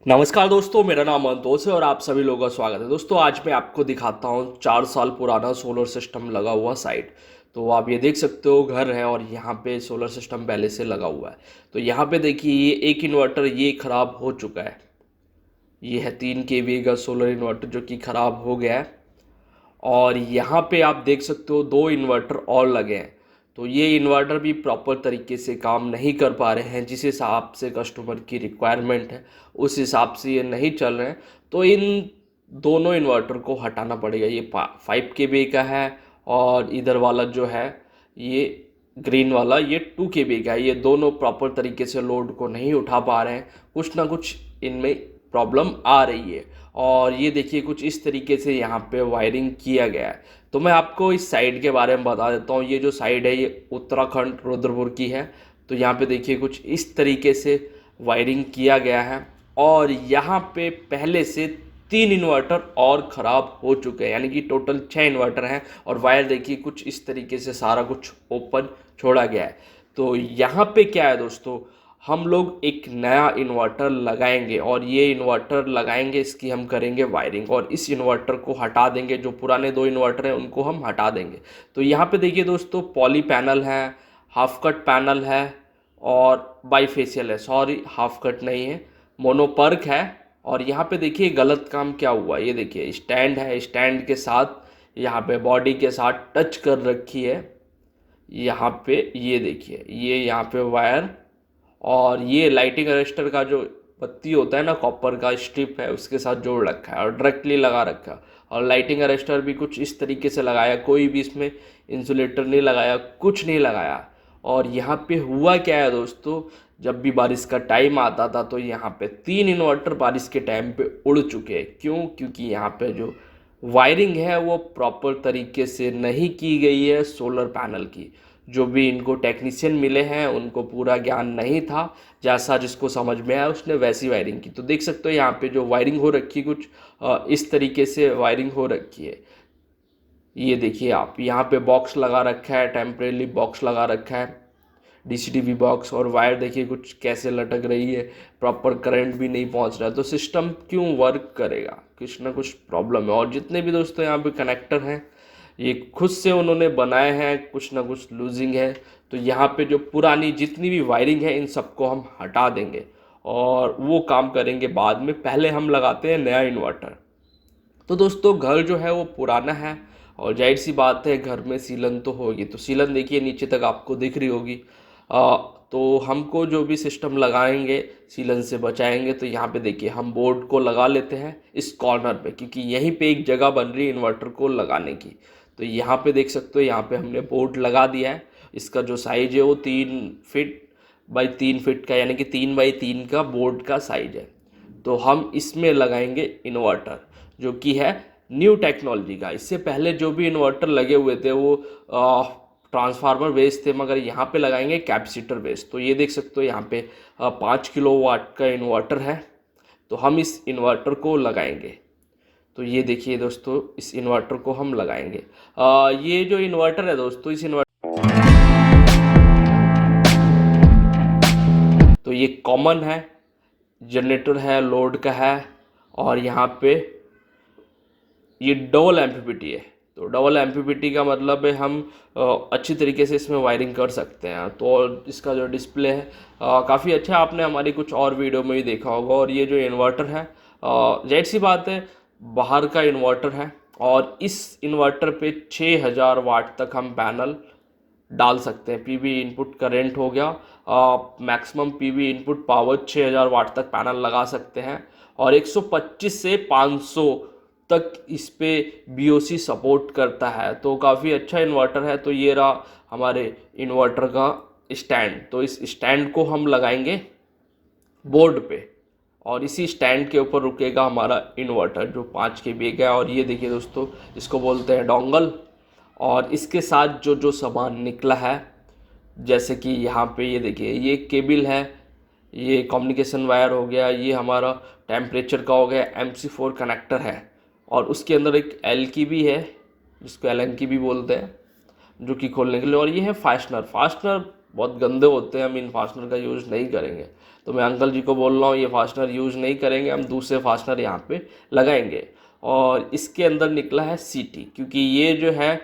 नमस्कार दोस्तों, मेरा नाम अंतोष है और आप सभी लोगों का स्वागत है। दोस्तों आज मैं आपको दिखाता हूँ 4 साल पुराना सोलर सिस्टम लगा हुआ साइट। तो आप ये देख सकते हो घर है और यहाँ पे सोलर सिस्टम पहले से लगा हुआ है। तो यहाँ पे देखिए ये एक इन्वर्टर ये ख़राब हो चुका है। ये है 3 kVA का सोलर इन्वर्टर जो कि ख़राब हो गया है। और यहाँ पे आप देख सकते हो 2 इन्वर्टर और लगे हैं। तो ये इन्वर्टर भी प्रॉपर तरीके से काम नहीं कर पा रहे हैं, जिस हिसाब से कस्टमर की रिक्वायरमेंट है उस हिसाब से ये नहीं चल रहे हैं। तो इन दोनों इन्वर्टर को हटाना पड़ेगा। ये 5 kVA का है और इधर वाला जो है ये ग्रीन वाला ये 2 kVA का है। ये दोनों प्रॉपर तरीके से लोड को नहीं उठा पा रहे हैं, कुछ ना कुछ इनमें प्रॉब्लम आ रही है। और ये देखिए कुछ इस तरीके से यहाँ पे वायरिंग किया गया है। तो मैं आपको इस साइड के बारे में बता देता हूँ। ये जो साइड है ये उत्तराखंड रुद्रपुर की है। तो यहाँ पे देखिए कुछ इस तरीके से वायरिंग किया गया है। और यहाँ पे पहले से 3 इन्वर्टर और ख़राब हो चुके हैं, यानी कि टोटल 6 इन्वर्टर हैं। और वायर देखिए कुछ इस तरीके से सारा कुछ ओपन छोड़ा गया है। तो यहाँ पे क्या है दोस्तों, हम लोग एक नया इन्वर्टर लगाएंगे और ये इन्वर्टर लगाएंगे, इसकी हम करेंगे वायरिंग और इस इन्वर्टर को हटा देंगे। जो पुराने 2 इन्वर्टर हैं उनको हम हटा देंगे। तो यहाँ पे देखिए दोस्तों पॉली पैनल है, हाफ कट पैनल है और बाईफेशियल है। सॉरी, हाफ कट नहीं है, मोनोपर्क है। और यहाँ पे देखिए गलत काम क्या हुआ, ये देखिए स्टैंड है, स्टैंड के साथ यहाँ पे बॉडी के साथ टच कर रखी है। यहाँ पे ये देखिए ये यहाँ पे वायर और ये लाइटिंग अरेस्टर का जो बत्ती होता है ना, कॉपर का स्ट्रिप है उसके साथ जोड़ रखा है और डायरेक्टली लगा रखा है। और लाइटिंग अरेस्टर भी कुछ इस तरीके से लगाया, कोई भी इसमें इंसुलेटर नहीं लगाया, कुछ नहीं लगाया। और यहाँ पे हुआ क्या है दोस्तों, जब भी बारिश का टाइम आता था तो यहाँ पे 3 इन्वर्टर बारिश के टाइम पे उड़ चुके हैं। क्यों? क्योंकि यहाँ पे जो वायरिंग है वो प्रॉपर तरीके से नहीं की गई है सोलर पैनल की। जो भी इनको टेक्नीशियन मिले हैं उनको पूरा ज्ञान नहीं था, जैसा जिसको समझ में आया उसने वैसी वायरिंग की। तो देख सकते हो यहाँ पे जो वायरिंग हो रखी कुछ इस तरीके से वायरिंग हो रखी है। ये देखिए आप यहाँ पे बॉक्स लगा रखा है, टेम्परेरी बॉक्स लगा रखा है, डीसीटीवी बॉक्स। और वायर देखिए कुछ कैसे लटक रही है, प्रॉपर करंट भी नहीं पहुंच रहा है। तो सिस्टम क्यों वर्क करेगा, कुछ ना कुछ प्रॉब्लम है। और जितने भी दोस्तों यहाँ पे कनेक्टर हैं ये खुद से उन्होंने बनाए हैं, कुछ ना कुछ लूजिंग है। तो यहाँ पे जो पुरानी जितनी भी वायरिंग है इन सबको हम हटा देंगे और वो काम करेंगे बाद में। पहले हम लगाते हैं नया इन्वर्टर। तो दोस्तों घर जो है वो पुराना है और जाहिर सी बात है घर में सीलन तो होगी। तो सीलन देखिए नीचे तक आपको दिख रही होगी। तो हमको जो भी सिस्टम लगाएंगे सीलन से बचाएंगे। तो यहाँ पे देखिए हम बोर्ड को लगा लेते हैं इस कॉर्नर पे, क्योंकि यहीं पे एक जगह बन रही है इन्वर्टर को लगाने की। तो यहाँ पे देख सकते हो यहाँ पे हमने बोर्ड लगा दिया है। इसका जो साइज है वो 3 फीट बाई 3 फीट का, यानी कि 3 बाई 3 का बोर्ड का साइज है। तो हम इसमें लगाएंगे इन्वर्टर जो कि है न्यू टेक्नोलॉजी का। इससे पहले जो भी इन्वर्टर लगे हुए थे वो ट्रांसफार्मर बेस्ड थे, मगर यहाँ पे लगाएंगे कैपेसिटर बेस्ड। तो ये देख सकते हो यहाँ पे 5 किलोवाट का इन्वर्टर है। तो हम इस इन्वर्टर को लगाएंगे। तो ये देखिए दोस्तों इस इन्वर्टर को हम लगाएंगे। ये जो इन्वर्टर है दोस्तों, इस इन्वर्टर तो ये कॉमन है, जनरेटर है, लोड का है। और यहाँ पे ये डबल एमपीपीटी है। तो डबल एमपीपीटी का मतलब है हम अच्छी तरीके से इसमें वायरिंग कर सकते हैं। तो इसका जो डिस्प्ले है काफ़ी अच्छा है, आपने हमारी कुछ और वीडियो में भी देखा होगा। और ये जो इन्वर्टर है जाहिर सी बात है बाहर का इन्वर्टर है और इस इन्वर्टर पे 6000 वाट तक हम पैनल डाल सकते हैं। पीवी इनपुट करेंट हो गया, मैक्सिमम पीवी इनपुट पावर 6000 वाट तक पैनल लगा सकते हैं। और 125 से 500 तक इस पे बीओसी सपोर्ट करता है। तो काफ़ी अच्छा इन्वर्टर है। तो ये रहा हमारे इन्वर्टर का स्टैंड। तो इस स्टैंड को हम लगाएंगे बोर्ड पे और इसी स्टैंड के ऊपर रुकेगा हमारा इन्वर्टर जो 5 kVA का है। और ये देखिए दोस्तों इसको बोलते हैं डोंगल। और इसके साथ जो जो सामान निकला है, जैसे कि यहाँ पे ये देखिए ये केबल है, ये कम्युनिकेशन वायर हो गया, ये हमारा टेम्परेचर का हो गया, MC4 कनेक्टर है। और उसके अंदर एक एल की भी है जिसको एलन की भी बोलते हैं, जो कि खोलने के लिए। और ये है फास्टनर। फास्टनर बहुत गंदे होते हैं, हम इन फास्टनर का यूज़ नहीं करेंगे। तो मैं अंकल जी को बोल रहा हूँ ये फास्टनर यूज़ नहीं करेंगे, हम दूसरे फास्टनर यहाँ पे लगाएंगे। और इसके अंदर निकला है सीटी, क्योंकि ये जो है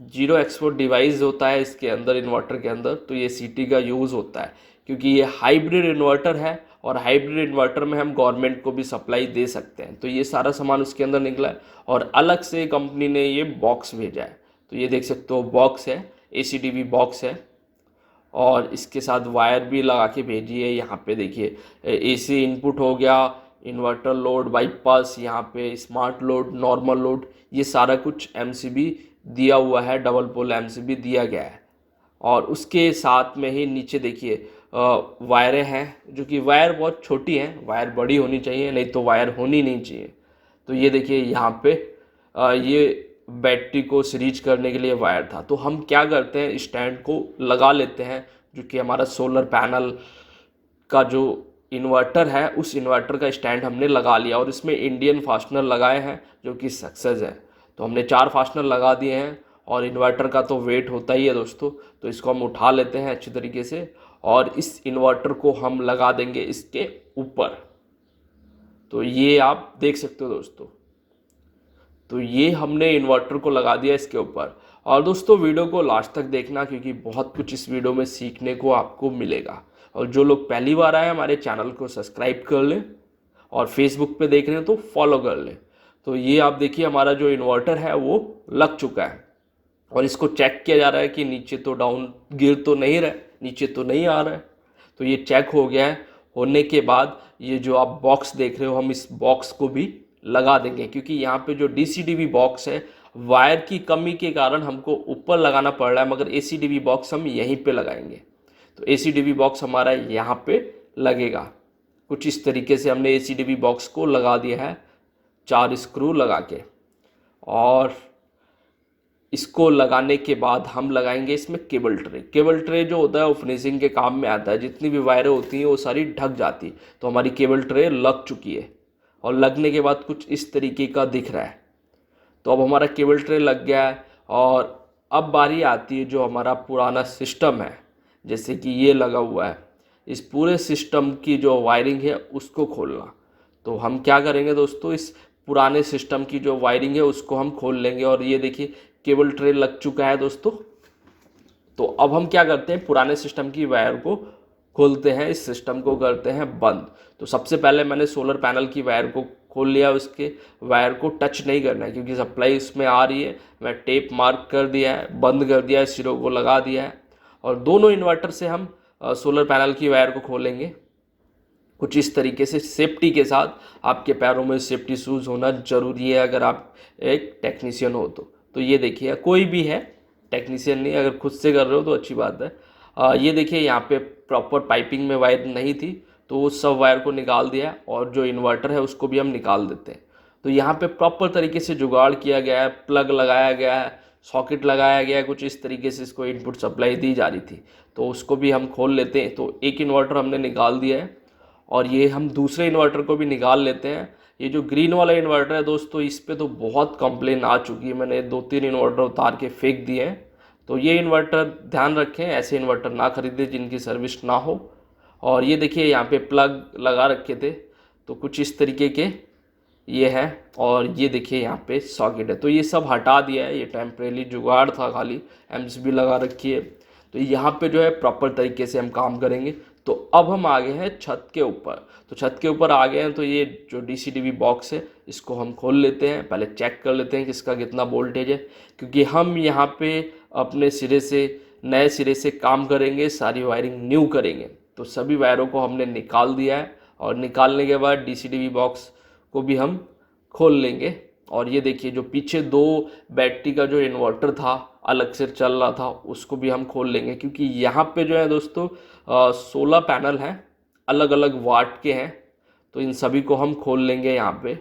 जीरो एक्सपोर्ट डिवाइस होता है इसके अंदर, इन्वर्टर के अंदर, तो ये सीटी का यूज़ होता है क्योंकि ये हाइब्रिड इन्वर्टर है और हाइब्रिड इन्वर्टर में हम गवर्नमेंट को भी सप्लाई दे सकते हैं। तो ये सारा सामान उसके अंदर निकला है और अलग से कंपनी ने ये बॉक्स भेजा है। तो ये देख सकते हो बॉक्स है, ACDV बॉक्स है और इसके साथ वायर भी लगा के भेजी है। यहाँ पे देखिए AC इनपुट हो गया, इन्वर्टर लोड, बाईपास, यहाँ पे स्मार्ट लोड, नॉर्मल लोड, ये सारा कुछ MCB दिया हुआ है, डबल पोल MCB दिया गया है। और उसके साथ में ही नीचे देखिए वायरें हैं, जो कि वायर बहुत छोटी हैं, वायर बड़ी होनी चाहिए, नहीं तो वायर होनी नहीं चाहिए। तो ये देखिए यहाँ पे ये बैटरी को सीरीज करने के लिए वायर था। तो हम क्या करते हैं, स्टैंड को लगा लेते हैं, जो कि हमारा सोलर पैनल का जो इन्वर्टर है उस इन्वर्टर का स्टैंड हमने लगा लिया और इसमें इंडियन फास्टनर लगाए हैं जो कि सक्सेस है। तो हमने 4 फास्टनर लगा दिए हैं और इन्वर्टर का तो वेट होता ही है दोस्तों, तो इसको हम उठा लेते हैं अच्छी तरीके से और इस इन्वर्टर को हम लगा देंगे इसके ऊपर। तो ये आप देख सकते हो दोस्तों, तो ये हमने इन्वर्टर को लगा दिया इसके ऊपर। और दोस्तों वीडियो को लास्ट तक देखना क्योंकि बहुत कुछ इस वीडियो में सीखने को आपको मिलेगा। और जो लोग पहली बार आए हमारे चैनल को सब्सक्राइब कर लें और फेसबुक पे देख रहे हैं तो फॉलो कर लें। तो ये आप देखिए हमारा जो इन्वर्टर है वो लग चुका है और इसको चेक किया जा रहा है कि नीचे तो डाउन गिर तो नहीं रहा है, नीचे तो नहीं आ रहा है। तो ये चेक हो गया है। होने के बाद ये जो आप बॉक्स देख रहे हो, हम इस बॉक्स को भी लगा देंगे क्योंकि यहाँ पे जो DCDV बॉक्स है वायर की कमी के कारण हमको ऊपर लगाना पड़ रहा है, मगर ACDV बॉक्स हम यहीं पे लगाएंगे। तो ACDV बॉक्स हमारा यहाँ पे लगेगा। कुछ इस तरीके से हमने ACDV बॉक्स को लगा दिया है 4 स्क्रू लगा के। और इसको लगाने के बाद हम लगाएंगे इसमें केबल ट्रे। केबल ट्रे जो होता है वो फिनिशिंग के काम में आता है, जितनी भी वायरें होती हैं वो सारी ढक जाती। तो हमारी केबल ट्रे लग चुकी है और लगने के बाद कुछ इस तरीके का दिख रहा है। तो अब हमारा केबल ट्रे लग गया है और अब बारी आती है जो हमारा पुराना सिस्टम है, जैसे कि ये लगा हुआ है, इस पूरे सिस्टम की जो वायरिंग है उसको खोलना। तो हम क्या करेंगे दोस्तों, इस पुराने सिस्टम की जो वायरिंग है उसको हम खोल लेंगे। और ये देखिए केबल ट्रे लग चुका है दोस्तों। तो अब हम क्या करते हैं, पुराने सिस्टम की वायर को खोलते हैं, इस सिस्टम को करते हैं बंद। तो सबसे पहले मैंने सोलर पैनल की वायर को खोल लिया, उसके वायर को टच नहीं करना है क्योंकि सप्लाई इसमें आ रही है। मैं टेप मार्क कर दिया है, बंद कर दिया है, सिरों को लगा दिया है और दोनों इन्वर्टर से हम सोलर पैनल की वायर को खोलेंगे कुछ इस तरीके से सेफ्टी के साथ। आपके पैरों में सेफ्टी शूज़ होना ज़रूरी है अगर आप एक टेक्नीशियन हो तो ये देखिए, कोई भी है, टेक्नीशियन नहीं, अगर खुद से कर रहे हो तो अच्छी बात है। ये देखिए यहाँ पे प्रॉपर पाइपिंग में वायर नहीं थी तो उस सब वायर को निकाल दिया और जो इन्वर्टर है उसको भी हम निकाल देते हैं। तो यहाँ पे प्रॉपर तरीके से जुगाड़ किया गया है, प्लग लगाया गया है, सॉकेट लगाया गया है, कुछ इस तरीके से इसको इनपुट सप्लाई दी जा रही थी। तो उसको भी हम खोल लेते हैं। तो एक इन्वर्टर हमने निकाल दिया है और ये हम दूसरे इन्वर्टर को भी निकाल लेते हैं। ये जो ग्रीन वाला इन्वर्टर है दोस्तों, इस पे तो बहुत कंप्लेन आ चुकी है, मैंने 2-3 इन्वर्टर उतार के फेंक दिए हैं। तो ये इन्वर्टर ध्यान रखें, ऐसे इन्वर्टर ना खरीदें जिनकी सर्विस ना हो। और ये देखिए यहाँ पे प्लग लगा रखे थे तो कुछ इस तरीके के ये है और ये देखिए यहाँ पे सॉकेट है। तो ये सब हटा दिया है, ये टेम्परेरी जुगाड़ था, खाली MCB लगा रखी है। तो यहाँ पे जो है प्रॉपर तरीके से हम काम करेंगे। तो अब हम आ गए हैं छत के ऊपर। तो छत के ऊपर आ गए हैं तो ये जो DCDV बॉक्स है इसको हम खोल लेते हैं। पहले चेक कर लेते हैं कि इसका कितना वोल्टेज है, क्योंकि हम यहाँ पे अपने सिरे से नए सिरे से काम करेंगे, सारी वायरिंग न्यू करेंगे। तो सभी वायरों को हमने निकाल दिया है और निकालने के बाद DCDV बॉक्स को भी हम खोल लेंगे। और ये देखिए जो पीछे 2 बैटरी का जो इन्वर्टर था अलग से चल रहा था उसको भी हम खोल लेंगे, क्योंकि यहाँ पे जो है दोस्तों 16 पैनल हैं, अलग अलग वाट के हैं। तो इन सभी को हम खोल लेंगे यहाँ पे।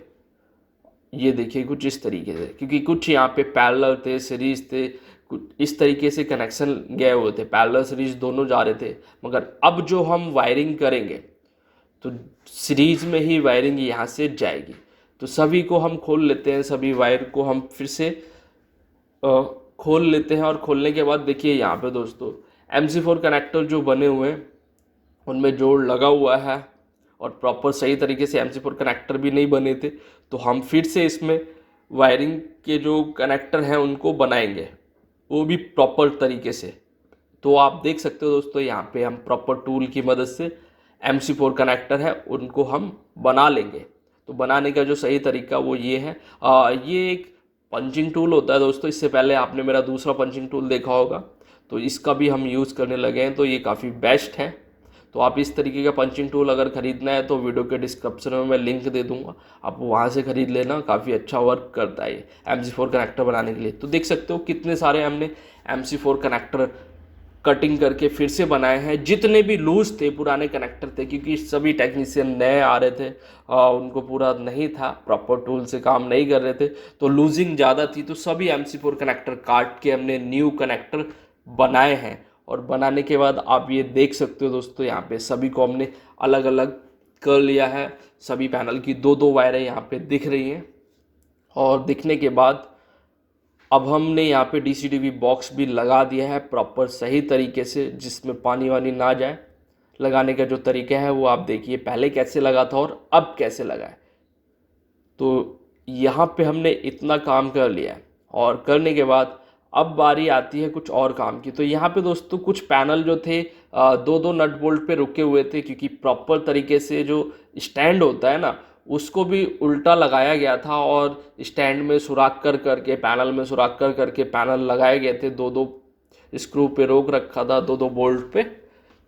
ये देखिए कुछ इस तरीके से, क्योंकि कुछ यहाँ पे पैरेलल थे, सीरीज थे, कुछ इस तरीके से कनेक्शन गए हुए थे, पैरेलल सीरीज दोनों जा रहे थे। मगर अब जो हम वायरिंग करेंगे तो सीरीज में ही वायरिंग यहाँ से जाएगी। तो सभी को हम खोल लेते हैं, सभी वायर को हम फिर से खोल लेते हैं। और खोलने के बाद देखिए यहाँ पे दोस्तों MC4 कनेक्टर जो बने हुए हैं उनमें जोड़ लगा हुआ है और प्रॉपर सही तरीके से MC4 कनेक्टर भी नहीं बने थे, तो हम फिर से इसमें वायरिंग के जो कनेक्टर हैं उनको बनाएंगे, वो भी प्रॉपर तरीके से। तो आप देख सकते हो दोस्तों, यहाँ पे हम प्रॉपर टूल की मदद से MC4 कनेक्टर है उनको हम बना लेंगे। तो बनाने का जो सही तरीका वो ये है, ये एक पंचिंग टूल होता है दोस्तों। इससे पहले आपने मेरा दूसरा पंचिंग टूल देखा होगा, तो इसका भी हम यूज़ करने लगे हैं, तो ये काफ़ी बेस्ट है। तो आप इस तरीके का पंचिंग टूल अगर ख़रीदना है तो वीडियो के डिस्क्रिप्शन में मैं लिंक दे दूंगा, आप वहाँ से ख़रीद लेना, काफ़ी अच्छा वर्क करता है ये MC4 कनेक्टर बनाने के लिए। तो देख सकते हो कितने सारे हमने MC4 कनेक्टर कटिंग करके फिर से बनाए हैं। जितने भी लूज थे पुराने कनेक्टर थे, क्योंकि सभी टेक्नीशियन नए आ रहे थे, उनको पूरा नहीं था, प्रॉपर टूल से काम नहीं कर रहे थे, तो लूजिंग ज़्यादा थी, तो सभी MC4 कनेक्टर काट के हमने न्यू कनेक्टर बनाए हैं। और बनाने के बाद आप ये देख सकते हो दोस्तों, यहाँ पे सभी को हमने अलग अलग कर लिया है। सभी पैनल की दो दो वायरें यहाँ पे दिख रही हैं। और दिखने के बाद अब हमने यहाँ पे DCDV बॉक्स भी लगा दिया है प्रॉपर सही तरीके से, जिसमें पानी वानी ना जाए। लगाने का जो तरीका है वो आप देखिए, पहले कैसे लगा था और अब कैसे लगा है। तो यहाँ पे हमने इतना काम कर लिया है, और करने के बाद अब बारी आती है कुछ और काम की। तो यहाँ पे दोस्तों कुछ पैनल जो थे दो दो नट बोल्ट पे रुके हुए थे, क्योंकि प्रॉपर तरीके से जो स्टैंड होता है ना उसको भी उल्टा लगाया गया था, और स्टैंड में सुराख कर करके पैनल में सुराख कर करके पैनल लगाए गए थे, दो दो स्क्रू पे रोक रखा था दो दो बोल्ट पे।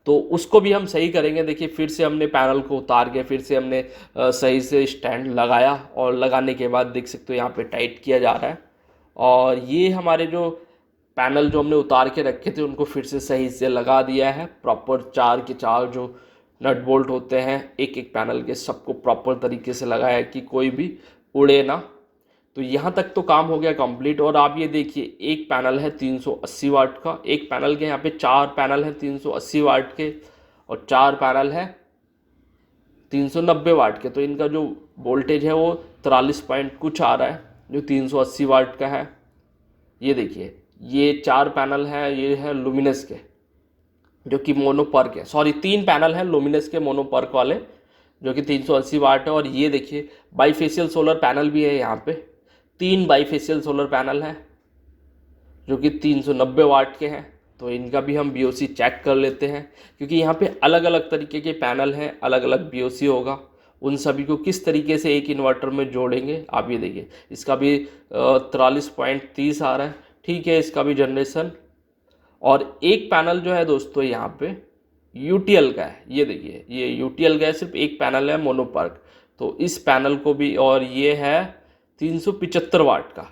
तो उसको भी हम सही करेंगे। देखिए फिर से हमने पैनल को उतार के फिर से हमने सही से स्टैंड लगाया, और लगाने के बाद देख सकते हो यहाँ पे टाइट किया जा रहा है। और ये हमारे जो पैनल जो हमने उतार के रखे थे उनको फिर से सही से लगा दिया है। प्रॉपर 4 के 4 जो नट बोल्ट होते हैं एक एक पैनल के, सबको प्रॉपर तरीके से लगाया है कि कोई भी उड़े ना। तो यहाँ तक तो काम हो गया कंप्लीट। और आप ये देखिए, एक पैनल है 380 वाट का, एक पैनल के यहाँ पे 4 पैनल है 380 वाट के, और 4 पैनल है 390 वाट के। तो इनका जो वोल्टेज है वो 43 पॉइंट कुछ आ रहा है, जो 380 वाट का है। ये देखिए, ये 4 पैनल है, ये है लुमिनस के जो कि मोनोपर्क है, सॉरी 3 पैनल हैं लुमिनस के मोनोपर्क वाले जो कि 380 वाट है। और ये देखिए बाईफेशियल सोलर पैनल भी है, यहाँ पे 3 बाईफेशियल सोलर पैनल हैं जो कि 390 वाट के हैं। तो इनका भी हम BOC चेक कर लेते हैं, क्योंकि यहाँ पे अलग अलग तरीके के पैनल हैं, अलग अलग BOC होगा। उन सभी को किस तरीके से एक इन्वर्टर में जोड़ेंगे आप ये देखिए। इसका भी 43.30 आ रहा है, ठीक है, इसका भी जनरेशन। और एक पैनल जो है दोस्तों यहाँ पे UTL का है, ये देखिए ये UTL का है, सिर्फ एक पैनल है मोनोपर्क। तो इस पैनल को भी, और ये है 375 वाट का,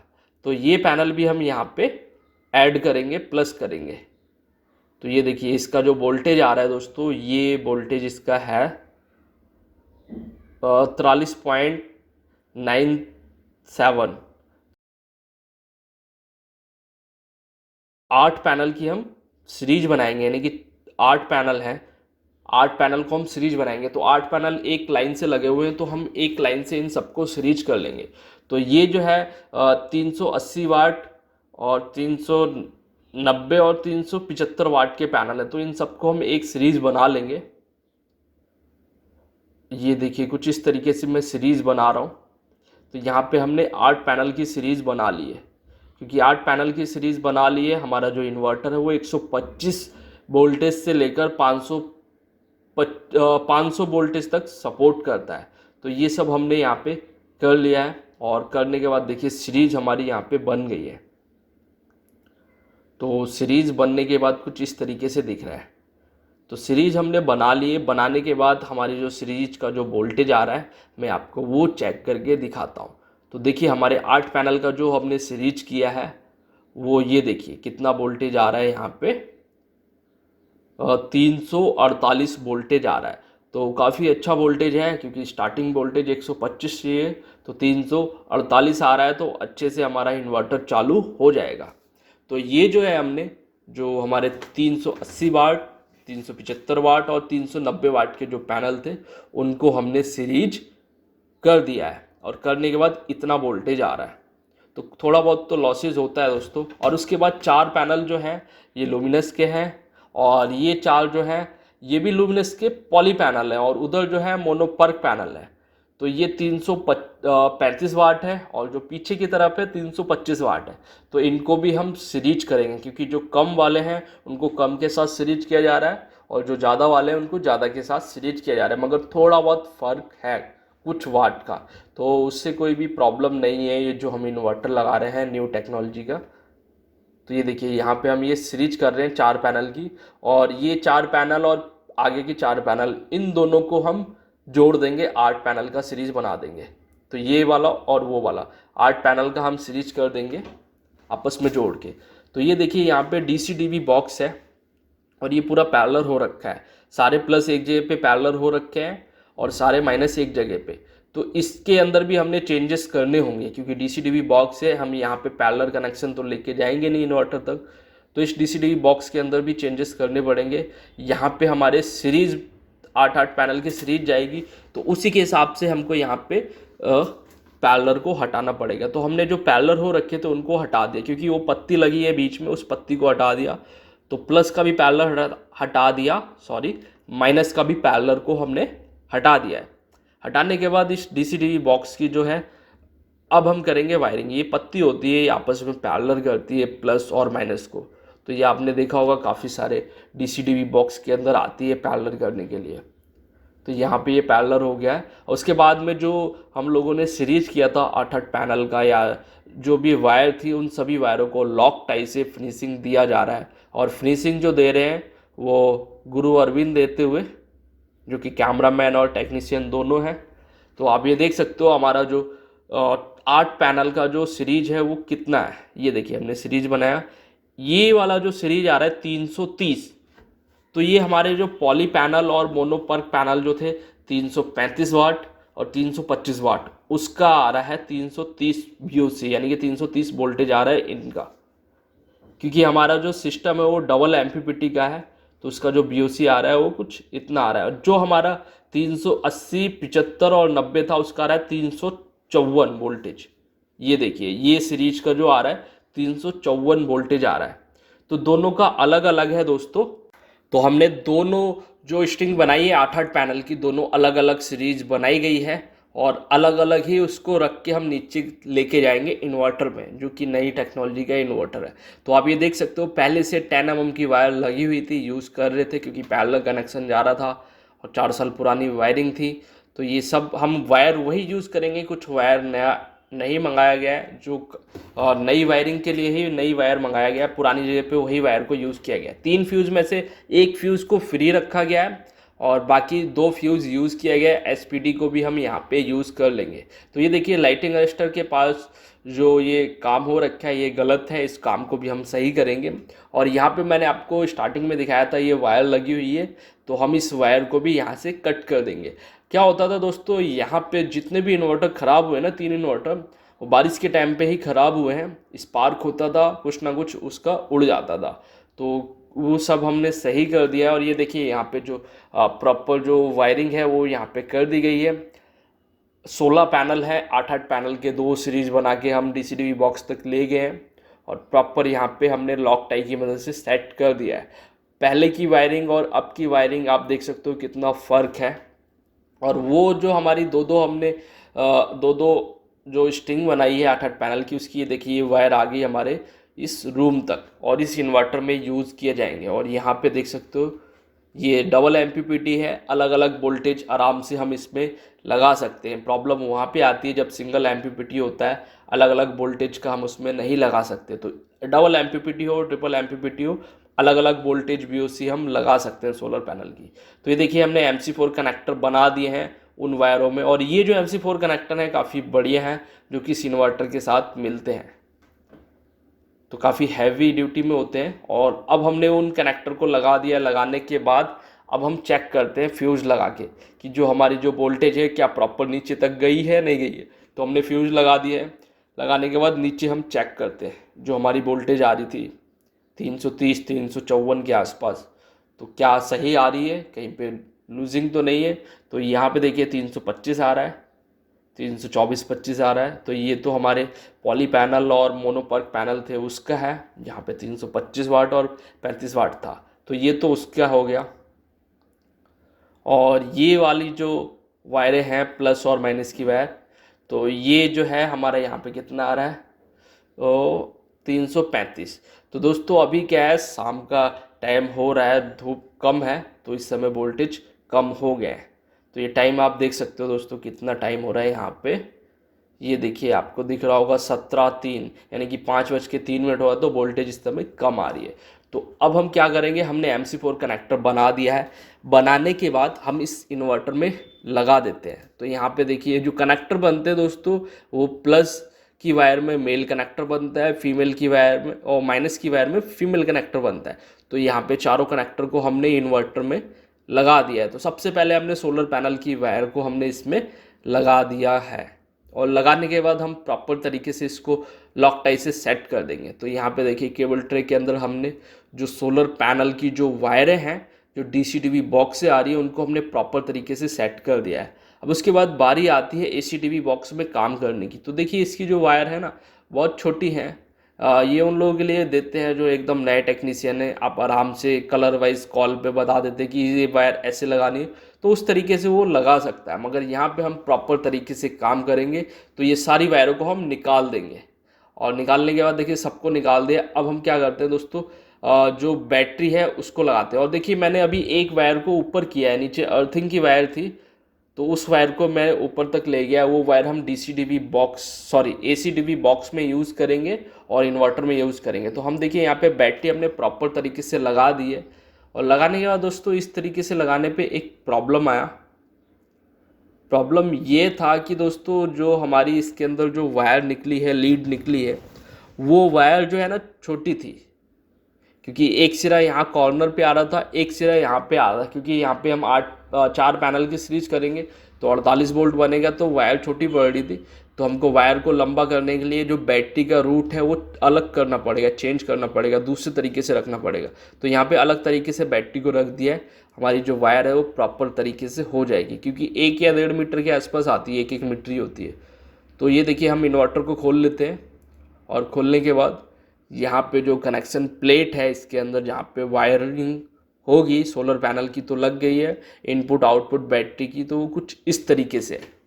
तो ये पैनल भी हम यहाँ पे ऐड करेंगे, प्लस करेंगे। तो ये देखिए इसका जो वोल्टेज आ रहा है दोस्तों, ये वोल्टेज इसका है 43.97। 8 पैनल की हम सीरीज बनाएंगे, यानी कि 8 पैनल हैं, 8 पैनल को हम सीरीज बनाएंगे। तो 8 पैनल एक लाइन से लगे हुए हैं, तो हम एक लाइन से इन सबको सीरीज कर लेंगे। तो ये जो है 380 वाट और 390 और 375 वाट के पैनल है, तो इन सबको हम एक सीरीज बना लेंगे। ये देखिए कुछ इस तरीके से मैं सीरीज बना रहा हूँ। तो यहाँ पे हमने 8 पैनल की सीरीज बना ली है, क्योंकि 8 पैनल की सीरीज बना ली है। हमारा जो इन्वर्टर है वो 125 वोल्टेज से लेकर 500 वोल्टेज तक सपोर्ट करता है। तो ये सब हमने यहाँ पे कर लिया है, और करने के बाद देखिए सीरीज हमारी यहाँ पे बन गई है। तो सीरीज बनने के बाद कुछ इस तरीके से दिख रहा है। तो सीरीज हमने बना लिए, बनाने के बाद हमारी जो सीरीज का जो वोल्टेज आ रहा है मैं आपको वो चेक करके दिखाता हूँ। तो देखिए हमारे 8 पैनल का जो हमने सीरीज किया है वो ये देखिए कितना वोल्टेज आ रहा है, यहाँ पे 348 वोल्टेज आ रहा है। तो काफ़ी अच्छा वोल्टेज है, क्योंकि स्टार्टिंग वोल्टेज 125 चाहिए, तो 348 आ रहा है, तो अच्छे से हमारा इन्वर्टर चालू हो जाएगा। तो ये जो है हमने जो हमारे 380 वाट, 375 वाट और 390 वाट के जो पैनल थे उनको हमने सीरीज कर दिया है, और करने के बाद इतना वोल्टेज आ रहा है। तो थोड़ा बहुत तो लॉसेज होता है दोस्तों। और उसके बाद 4 पैनल जो हैं ये लुमिनस के हैं, और ये 4 जो है ये भी लुमिनस के पॉली पैनल है, और उधर जो है मोनोपर्क पैनल है। तो ये 335 वाट है, और जो पीछे की तरफ है 325 वाट है। तो इनको भी हम सीरीज करेंगे, क्योंकि जो कम वाले हैं उनको कम के साथ सीरीज किया जा रहा है, और जो ज़्यादा वाले हैं उनको ज़्यादा के साथ सीरीज किया जा रहा है। मगर थोड़ा बहुत फ़र्क है कुछ वाट का, तो उससे कोई भी प्रॉब्लम नहीं है। ये जो हम इन्वर्टर लगा रहे हैं न्यू टेक्नोलॉजी का, तो ये देखिए यहाँ पे हम ये सीरीज कर रहे हैं 4 पैनल की, और ये 4 पैनल और आगे की 4 पैनल इन दोनों को हम जोड़ देंगे, 8 पैनल का सीरीज बना देंगे। तो ये वाला और वो वाला 8 पैनल का हम सीरीज कर देंगे आपस में जोड़ के। तो ये देखिए यहाँ पे डीसी डीवी बॉक्स है, और ये पूरा पैरेलल हो रखा है। सारे प्लस एक जगह पे पैरेलल हो रखे हैं, और सारे माइनस एक जगह पे। तो इसके अंदर भी हमने चेंजेस करने होंगे, क्योंकि डीसी-डीवी बॉक्स है, हम यहाँ पे पैरेलल कनेक्शन तो लेके जाएंगे नहीं इन्वर्टर तक। तो इस डीसी-डीवी बॉक्स के अंदर भी चेंजेस करने पड़ेंगे। यहाँ पे हमारे सीरीज 8-8 पैनल की सीरीज जाएगी, तो उसी के हिसाब से हमको यहाँ पे पैरेलल को हटाना पड़ेगा। तो हमने जो पैरेलल हो रखे थे उनको हटा दिया, क्योंकि वो पत्ती लगी है बीच में, उस पत्ती को हटा दिया। तो प्लस का भी पैरेलल हटा दिया, सॉरी माइनस का भी पैरेलल को हमने हटा दिया है। हटाने के बाद इस डीसी-डीवी बॉक्स की जो है अब हम करेंगे वायरिंग। ये पत्ती होती है, ये आपस में पैरेलल करती है प्लस और माइनस को। तो ये आपने देखा होगा काफ़ी सारे डीसी-डीवी बॉक्स के अंदर आती है पैरेलल करने के लिए। तो यहाँ पे ये पैरेलल हो गया है। और उसके बाद में जो हम लोगों ने सीरीज किया था 8-8 पैनल का, या जो भी वायर थी उन सभी वायरों को लॉक टाई से फिनिशिंग दिया जा रहा है। और फिनिशिंग जो दे रहे हैं वो गुरु अरविंद देते हुए, जो कि कैमरामैन और टेक्नीशियन दोनों हैं। तो आप ये देख सकते हो हमारा जो 8 पैनल का जो सीरीज है वो कितना है। ये देखिए हमने सीरीज बनाया, ये वाला जो सीरीज आ रहा है 330। तो ये हमारे जो पॉली पैनल और मोनोपर्क पैनल जो थे 335 वाट और 325 वाट, उसका आ रहा है 330 VOC, यानी कि 330 वोल्टेज आ रहा है इनका। क्योंकि हमारा जो सिस्टम है वो डबल एमपीपीटी का है, तो उसका जो BOC आ रहा है वो कुछ इतना आ रहा है। जो हमारा 380, 75 और 90 था उसका आ रहा है 354 वोल्टेज। ये देखिए ये सीरीज का जो आ रहा है 354 वोल्टेज आ रहा है। तो दोनों का अलग अलग है दोस्तों। तो हमने दोनों जो स्ट्रिंग बनाई है 8-8 पैनल की, दोनों अलग अलग सीरीज बनाई गई है, और अलग अलग ही उसको रख के हम नीचे लेके जाएंगे इन्वर्टर में, जो कि नई टेक्नोलॉजी का इन्वर्टर है। तो आप ये देख सकते हो पहले से 10 mm की वायर लगी हुई थी, यूज़ कर रहे थे, क्योंकि पैरेलल कनेक्शन जा रहा था और 4 साल पुरानी वायरिंग थी। तो ये सब हम वायर वही यूज़ करेंगे, कुछ वायर नया नहीं मंगाया गया है। जो नई वायरिंग के लिए ही नई वायर मंगाया गया है, पुरानी जगह पे वही वायर को यूज़ किया गया है। 3 फ्यूज़ में से 1 फ्यूज़ को फ्री रखा गया है, और बाकी 2 फ्यूज़ यूज़ किया गया है। SPD को भी हम यहाँ पे यूज़ कर लेंगे। तो ये देखिए लाइटिंग अरेस्टर के पास जो ये काम हो रखा है ये गलत है, इस काम को भी हम सही करेंगे। और यहाँ पे मैंने आपको स्टार्टिंग में दिखाया था ये वायर लगी हुई है, तो हम इस वायर को भी यहाँ से कट कर देंगे। क्या होता था दोस्तों, यहाँ पे जितने भी इन्वर्टर ख़राब हुए ना, 3 इन्वर्टर, वो बारिश के टाइम पे ही ख़राब हुए हैं। स्पार्क होता था, कुछ ना कुछ उसका उड़ जाता था। तो वो सब हमने सही कर दिया है। और ये देखिए यहाँ पे जो प्रॉपर जो वायरिंग है वो यहाँ पे कर दी गई है। 16 पैनल है, 8-8 पैनल के 2 सीरीज बना के हम डीसी-डीवी बॉक्स तक ले गए हैं, और प्रॉपर यहाँ पे हमने लॉक टाई की मदद से सेट कर दिया है। पहले की वायरिंग और अब की वायरिंग आप देख सकते हो कितना फ़र्क है। और वो जो हमारी दो हमने दो जो स्ट्रिंग बनाई है 8-8 पैनल की, उसकी ये देखिए ये वायर आ गई हमारे इस रूम तक, और इस इन्वर्टर में यूज़ किए जाएंगे। और यहाँ पे देख सकते हो ये डबल एमपीपीटी है, अलग अलग वोल्टेज आराम से हम इसमें लगा सकते हैं। प्रॉब्लम वहाँ पे आती है जब सिंगल एमपीपीटी होता है, अलग अलग वोल्टेज का हम उसमें नहीं लगा सकते। तो डबल एमपीपीटी हो, ट्रिपल एमपीपीटी हो, अलग अलग वोल्टेज BOC हम लगा सकते हैं सोलर पैनल की। तो ये देखिए हमने MC4 कनेक्टर बना दिए हैं उन वायरों में, और ये जो MC4 कनेक्टर हैं काफ़ी बढ़िया हैं, जो कि इस इन्वर्टर के साथ मिलते हैं, तो काफ़ी हैवी ड्यूटी में होते हैं। और अब हमने उन कनेक्टर को लगा दिया। लगाने के बाद अब हम चेक करते हैं फ्यूज़ लगा के कि जो हमारी जो वोल्टेज है क्या प्रॉपर नीचे तक गई है नहीं गई है। तो हमने फ्यूज़ लगा दिया है। लगाने के बाद नीचे हम चेक करते हैं जो हमारी वोल्टेज आ रही थी 330, 354 के आसपास, तो क्या सही आ रही है, कहीं पे लूजिंग तो नहीं है। तो यहाँ पे देखिए 325 आ रहा है, 324-25 आ रहा है। तो ये तो हमारे पॉली पैनल और मोनोपर्क पैनल थे उसका है, यहाँ पे 325 वाट और 35 वाट था। तो ये तो उसका हो गया। और ये वाली जो वायरें हैं प्लस और माइनस की वायर, तो ये जो है हमारा यहाँ पे कितना आ रहा है, तो 335। तो दोस्तों अभी क्या है, शाम का टाइम हो रहा है, धूप कम है, तो इस समय वोल्टेज कम हो गए हैं। तो ये टाइम आप देख सकते हो दोस्तों, कितना टाइम हो रहा है यहाँ पे। ये देखिए आपको दिख रहा होगा 17:03, यानी कि 5:03 हुआ, तो वोल्टेज इस समय कम आ रही है। तो अब हम क्या करेंगे, हमने MC4 कनेक्टर बना दिया है। बनाने के बाद हम इस इन्वर्टर में लगा देते हैं। तो यहाँ पे देखिए जो कनेक्टर बनते हैं दोस्तों, वो प्लस की वायर में मेल कनेक्टर बनता है, फीमेल की वायर में और माइनस की वायर में फीमेल कनेक्टर बनता है। तो यहाँ पे चारों कनेक्टर को हमने इन्वर्टर में लगा दिया है। तो सबसे पहले हमने सोलर पैनल की वायर को हमने इसमें लगा दिया है, और लगाने के बाद हम प्रॉपर तरीके से इसको लॉक टाई से सेट कर देंगे। तो यहाँ पे देखिए केबल ट्रे के अंदर हमने जो सोलर पैनल की जो वायरें हैं, जो DCTV बॉक्स से आ रही है, उनको हमने प्रॉपर तरीके से सेट कर दिया है। अब उसके बाद बारी आती है ACTV बॉक्स में काम करने की। तो देखिए इसकी जो वायर है ना, बहुत छोटी है। ये उन लोगों के लिए देते हैं जो एकदम नए टेक्नीशियन है। आप आराम से कलर वाइज कॉल पे बता देते हैं कि ये वायर ऐसे लगानी है, तो उस तरीके से वो लगा सकता है। मगर यहाँ पे हम प्रॉपर तरीके से काम करेंगे, तो ये सारी वायरों को हम निकाल देंगे। और निकालने के बाद देखिए सबको निकाल दिया। अब हम क्या करते हैं दोस्तों, जो बैटरी है उसको लगाते हैं। और देखिए मैंने अभी एक वायर को ऊपर किया है, नीचे अर्थिंग की वायर थी, तो उस वायर को मैं ऊपर तक ले गया। वो वायर हम ACTV बॉक्स में यूज़ करेंगे और इन्वर्टर में यूज़ करेंगे। तो हम देखिए यहाँ पे बैटरी हमने प्रॉपर तरीके से लगा दी है। और लगाने के बाद दोस्तों इस तरीके से लगाने पे एक प्रॉब्लम आया। प्रॉब्लम ये था कि दोस्तों जो हमारी इसके अंदर जो वायर निकली है, लीड निकली है, वो वायर जो है ना छोटी थी। क्योंकि एक सिरा यहाँ कॉर्नर पे आ रहा था, एक सिरा यहाँ पे आ रहा था। क्योंकि यहाँ पे हम 4 पैनल की सीरीज करेंगे तो 48 वोल्ट बनेगा, तो वायर छोटी पड़ रही थी। तो हमको वायर को लंबा करने के लिए जो बैटरी का रूट है वो अलग करना पड़ेगा, चेंज करना पड़ेगा, दूसरे तरीके से रखना पड़ेगा। तो यहाँ पे अलग तरीके से बैटरी को रख दिया है। हमारी जो वायर है वो प्रॉपर तरीके से हो जाएगी, क्योंकि 1 या 1.5 मीटर के आसपास आती है, 1-1 मीटर ही होती है। तो ये देखिए हम इन्वर्टर को खोल लेते हैं। और खोलने के बाद यहाँ पे जो कनेक्शन प्लेट है इसके अंदर, जहाँ पे वायरिंग होगी सोलर पैनल की, तो लग गई है। इनपुट आउटपुट बैटरी की तो वो कुछ इस तरीके से है।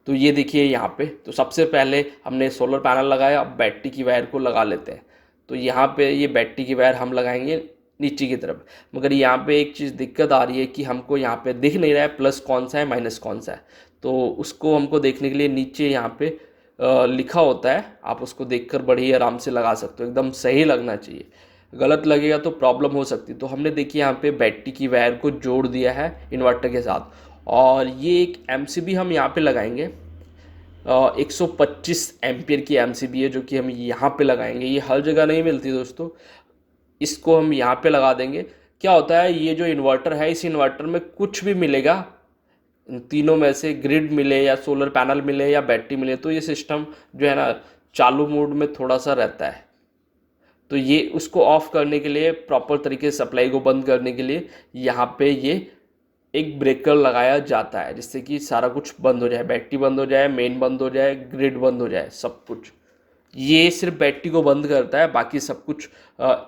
तो ये देखिए यहाँ पे, तो सबसे पहले हमने सोलर पैनल लगाया, अब बैटरी की वायर को लगा लेते हैं। तो यहाँ पे ये बैटरी की वायर हम लगाएंगे नीचे की तरफ। मगर यहाँ पे एक चीज़ दिक्कत आ रही है कि हमको यहाँ पे दिख नहीं रहा है प्लस कौन सा है माइनस कौन सा है। तो उसको हमको देखने के लिए नीचे यहाँ पे लिखा होता है, आप उसको देखकर बड़ी आराम से लगा सकते हो। एकदम सही लगना चाहिए, गलत लगेगा तो प्रॉब्लम हो सकती है। तो हमने देखिए यहाँ पे बैटरी की वायर को जोड़ दिया है इन्वर्टर के साथ। और ये एक MCB हम यहाँ पे लगाएंगे, 125 एम्पियर की MCB है, जो कि हम यहाँ पे लगाएंगे। ये हर जगह नहीं मिलती दोस्तों, इसको हम यहाँ पे लगा देंगे। क्या होता है, ये जो इन्वर्टर है, इस इन्वर्टर में कुछ भी मिलेगा, इन तीनों में से ग्रिड मिले या सोलर पैनल मिले या बैटरी मिले, तो ये सिस्टम जो है ना चालू मोड में थोड़ा सा रहता है। तो ये उसको ऑफ करने के लिए, प्रॉपर तरीके से सप्लाई को बंद करने के लिए यहाँ पे ये एक ब्रेकर लगाया जाता है, जिससे कि सारा कुछ बंद हो जाए, बैटरी बंद हो जाए, मेन बंद हो जाए, ग्रिड बंद हो जाए, सब कुछ। ये सिर्फ बैटरी को बंद करता है, बाकी सब कुछ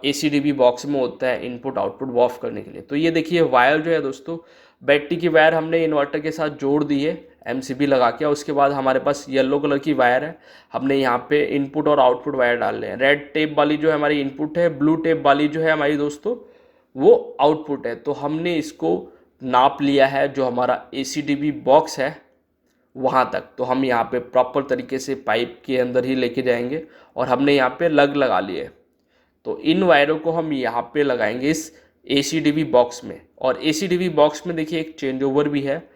ACTV बॉक्स में होता है इनपुट आउटपुट ऑफ करने के लिए। तो ये देखिए वायर जो है दोस्तों, बैटरी की वायर हमने इन्वर्टर के साथ जोड़ दी है MCB लगा के। उसके बाद हमारे पास येलो कलर की वायर है, हमने यहाँ पे इनपुट और आउटपुट वायर डाल रहे हैं। रेड टेप वाली जो है हमारी इनपुट है, ब्लू टेप वाली जो है हमारी दोस्तों वो आउटपुट है। तो हमने इसको नाप लिया है, जो हमारा ACTV बॉक्स है वहाँ तक। तो हम यहाँ पे प्रॉपर तरीके से पाइप के अंदर ही लेके जाएंगे, और हमने यहाँ पे लगा लिए। तो इन वायरों को हम यहाँ पे लगाएंगे इस ACTV बॉक्स में। और ACTV बॉक्स में देखिए एक चेंज ओवर भी है,